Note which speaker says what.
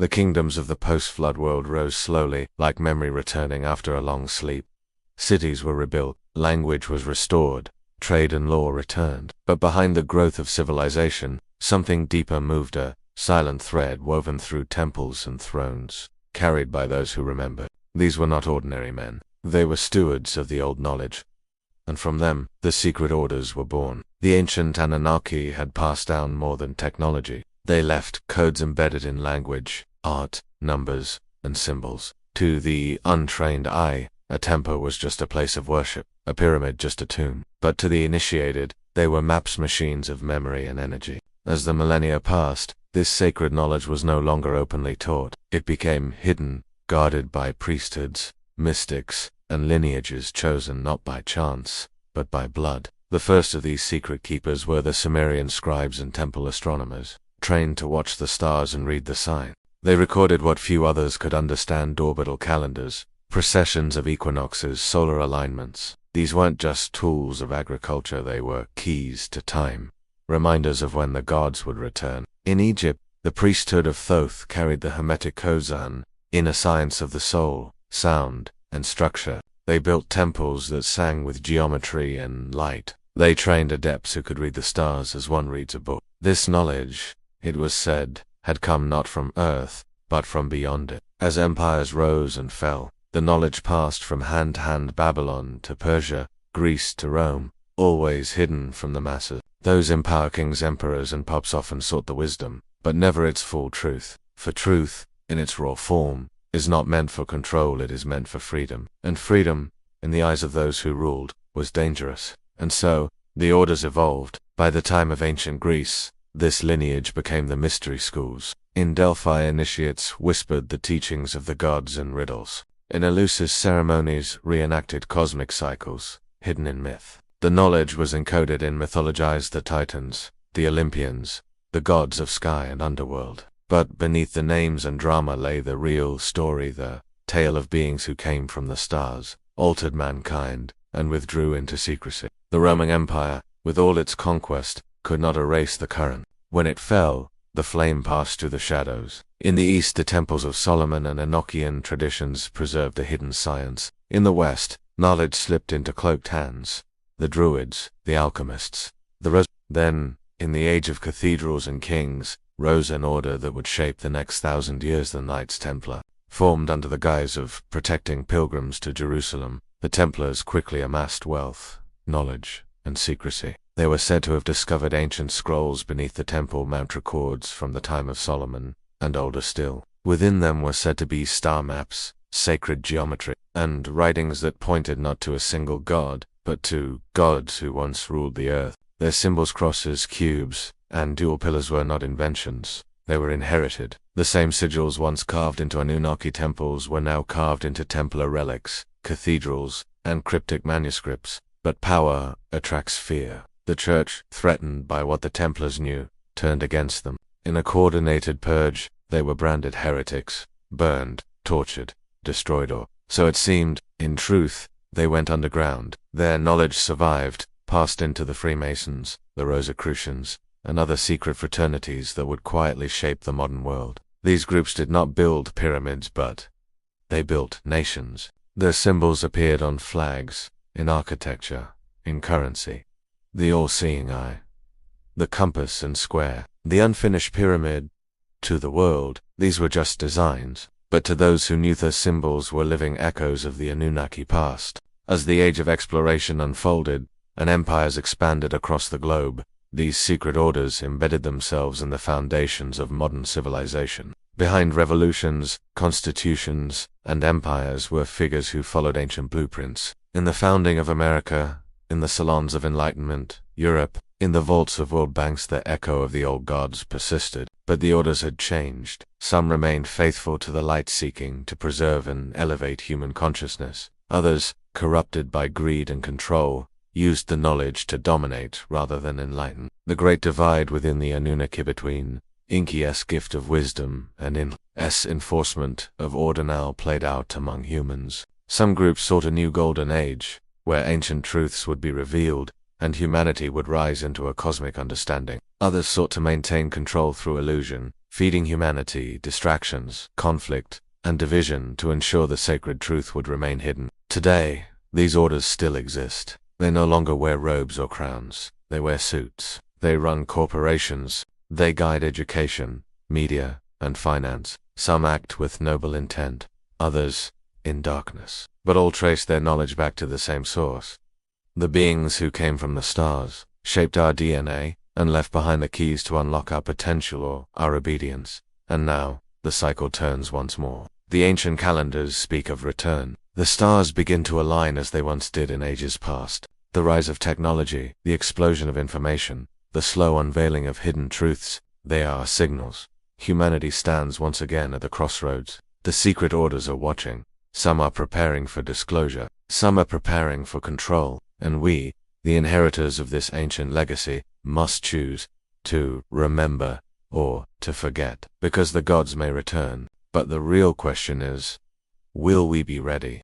Speaker 1: The kingdoms of the post-flood world rose slowly, like memory returning after a long sleep. Cities were rebuilt, language was restored, trade and law returned. But behind the growth of civilization, something deeper moved, a silent thread woven through temples and thrones, carried by those who remembered. These were not ordinary men. They were stewards of the old knowledge. And from them, the secret orders were born. The ancient Anunnaki had passed down more than technology. They left codes embedded in language, art, numbers, and symbols. To the untrained eye, a temple was just a place of worship, a pyramid just a tomb. But to the initiated, they were maps machines of memory and energy. As the millennia passed, this sacred knowledge was no longer openly taught. It became hidden, guarded by priesthoods, mystics, and lineages chosen not by chance, but by blood. The first of these secret keepers were the Sumerian scribes and temple astronomers, trained to watch the stars and read the signs. They recorded what few others could understand: orbital calendars, processions of equinoxes, solar alignments. These weren't just tools of agriculture, they were keys to time, reminders of when the gods would return. In Egypt, the priesthood of Thoth carried the Hermetic Kozan, inner science of the soul, sound, and structure. They built temples that sang with geometry and light. They trained adepts who could read the stars as one reads a book. This knowledge, it was said, had come not from Earth, but from beyond it. As empires rose and fell, the knowledge passed from hand to hand: Babylon to Persia, Greece to Rome, always hidden from the masses. Those in power, kings, emperors, and popes, often sought the wisdom, but never its full truth. For truth, in its raw form, is not meant for control, it is meant for freedom. And freedom, in the eyes of those who ruled, was dangerous. And so, the orders evolved. By the time of ancient Greece, this lineage became the mystery schools. In Delphi, initiates whispered the teachings of the gods and riddles. In Eleusis, ceremonies reenacted cosmic cycles, hidden in myth. The knowledge was encoded in mythologized the Titans, the Olympians, the gods of sky and underworld. But beneath the names and drama lay the real story, the tale of beings who came from the stars, altered mankind, and withdrew into secrecy. The Roman Empire, with all its conquest, could not erase the current. When it fell, the flame passed to the shadows. In the East, the temples of Solomon and Enochian traditions preserved a hidden science. In the West, knowledge slipped into cloaked hands: the Druids, the alchemists, the Then, in the age of cathedrals and kings, rose an order that would shape the next 1,000 years: the Knights Templar. Formed under the guise of protecting pilgrims to Jerusalem, the Templars quickly amassed wealth, knowledge, and secrecy. They were said to have discovered ancient scrolls beneath the Temple Mount, records from the time of Solomon, and older still. Within them were said to be star maps, sacred geometry, and writings that pointed not to a single god, but to gods who once ruled the earth. Their symbols, crosses, cubes, and dual pillars, were not inventions. They were inherited. The same sigils once carved into Anunnaki temples were now carved into Templar relics, cathedrals, and cryptic manuscripts. But power attracts fear. The Church, threatened by what the Templars knew, turned against them. In a coordinated purge, they were branded heretics, burned, tortured, destroyed, or so it seemed. In truth, they went underground. Their knowledge survived, passed into the Freemasons, the Rosicrucians, and other secret fraternities that would quietly shape the modern world. These groups did not build pyramids, but they built nations. Their symbols appeared on flags, in architecture, in currency. The all-seeing eye, the compass and square, the unfinished pyramid. To the world, these were just designs, but to those who knew, their symbols were living echoes of the Anunnaki past. As the age of exploration unfolded, and empires expanded across the globe, these secret orders embedded themselves in the foundations of modern civilization. Behind revolutions, constitutions, and empires were figures who followed ancient blueprints. In the founding of America, in the salons of enlightenment, Europe, in the vaults of world banks, the echo of the old gods persisted. But the orders had changed. Some remained faithful to the light, seeking to preserve and elevate human consciousness. Others, corrupted by greed and control, used the knowledge to dominate rather than enlighten. The great divide within the Anunnaki between Enki's gift of wisdom and In's enforcement of order now played out among humans. Some groups sought a new golden age, where ancient truths would be revealed, and humanity would rise into a cosmic understanding. Others sought to maintain control through illusion, feeding humanity distractions, conflict, and division to ensure the sacred truth would remain hidden. Today, these orders still exist. They no longer wear robes or crowns. They wear suits. They run corporations. They guide education, media, and finance. Some act with noble intent, others in darkness. But all trace their knowledge back to the same source. The beings who came from the stars, shaped our DNA, and left behind the keys to unlock our potential or our obedience. And now, the cycle turns once more. The ancient calendars speak of return. The stars begin to align as they once did in ages past. The rise of technology, the explosion of information, the slow unveiling of hidden truths, they are signals. Humanity stands once again at the crossroads. The secret orders are watching. Some are preparing for disclosure. Some are preparing for control. And we, the inheritors of this ancient legacy, must choose to remember or to forget. Because the gods may return. But the real question is, will we be ready?